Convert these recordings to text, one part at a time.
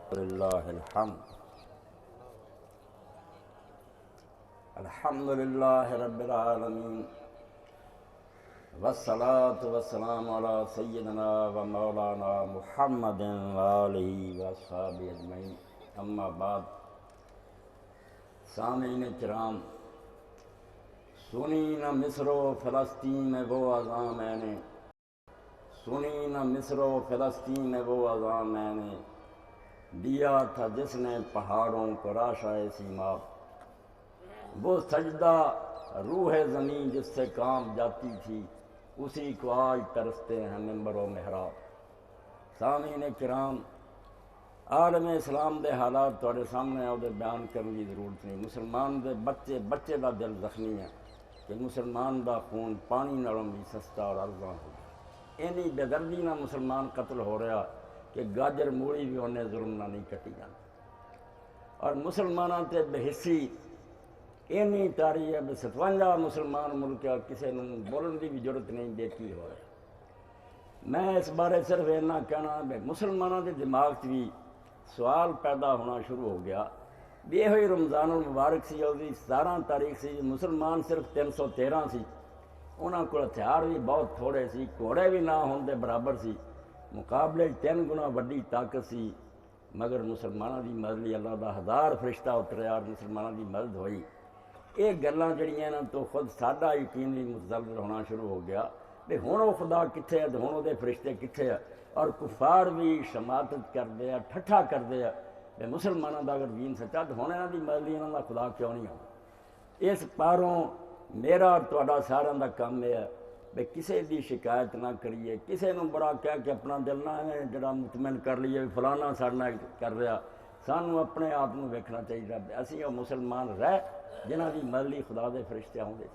अल्हम्दुलिल्लाह रब्बिल आलमीन वस्सलातु वस्सलामु अला सय्यिदिना व मौलाना मुहम्मदिन व आलिहि व अस्हाबिहि अजमईन। अम्मा बाद, सामीन किराम, सुनी न मिस्रो फ़लस्तीन में वो अज़ां मैंने, सुनी न मिस्रो फ़लस्तीन में वो अज़ां मैंने, दिया था जिसने पहाड़ों को राशाए सीमाब। वो सजदा रूह ज़मीन जिससे काम जाती थी, उसी को आज तरसते हैं मिंबर व मेहराब। सामीन किराम, आलम इस्लाम के हालात तुहाडे सामने उहदे बयान करने की जरूरत नहीं। मुसलमान के बच्चे बच्चे का दिल जख्मी है कि मुसलमान का खून पानी नालों भी सस्ता और अर्जा हो गया। इन्नी बेदर्दी ना मुसलमान कतल हो रहा कि गाजर मूली भी उन्हें जुल्म ना नहीं कटी जाती। और मुसलमानों ते बेहिस्सी इन्नी तारी है भी 57 मुसलमान मुल्क किसी को बोलने की भी जरूरत नहीं बेकी हो रहा। मैं इस बारे सिर्फ इन्ना कहना भी मुसलमानों के दिमाग च भी सवाल पैदा होना शुरू हो गया भी यही रमज़ान मुबारक सी, उसकी 17 तारीख सी, मुसलमान सिर्फ 313 सी, उन्होंने को हथियार भी बहुत थोड़े सी, घोड़े भी ना होने बराबर सी, मुकाबले 3 गुना वड्डी ताकत सी, मगर मुसलमानों की मदद अल्लाह का 1000 फरिश्ता उतरिया और मुसलमानों की मदद हुई। ये गल्लां जड़ियां ना तो खुद साडा यकीन भी मुतज़ल्ज़ल होना शुरू हो गया भी हुण वो खुदा कित्थे है, हुण उहदे फरिश्ते कित्थे है। और कुफार भी शमातत करते हैं, ठट्ठा करते हैं भी मुसलमानों का अगर दीन सच्चा तो हुण इन्हां दी मदद इन्हां दा खुदा क्यों नहीं आउंदा। इस पारों मेरा और तुहाडा सारिआं दा काम यह है भी किसी की शिकायत ना करिए, किसी को बड़ा कह के अपना दिल ना एवें जिहड़ा मुतमइन कर लीए भी फलाना साडे नाल कर रहा। सानू अपने आप को वेखना चाहिए असीं वो मुसलमान रह जिन्हां दी मदद लई खुदा दे फरिश्ते आउंदे।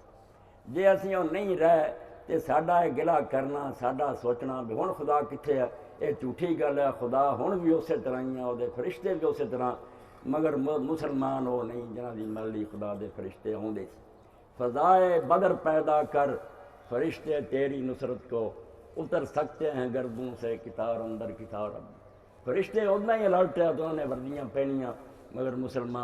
जे असीं वो नहीं रह तो साडा ये गिला करना, साडा सोचना भी हुण खुदा कित्थे है, ये झूठी गल है। खुदा हुण भी उस तरह ही है, उहदे फरिश्ते भी उस तरह, मगर मुसलमान वो नहीं जिन्हां दी मदद लई खुदा दे फरिश्ते आउंदे। फ़ज़ाए बदर पैदा कर, फरिश्ते तेरी नुसरत को उतर सकते हैं गर्दों से कितार अंदर कितार। फरिश्ते उतना ही अलर्ट है तो उन्होंने वर्दियाँ पहनियाँ, मगर मुसलमान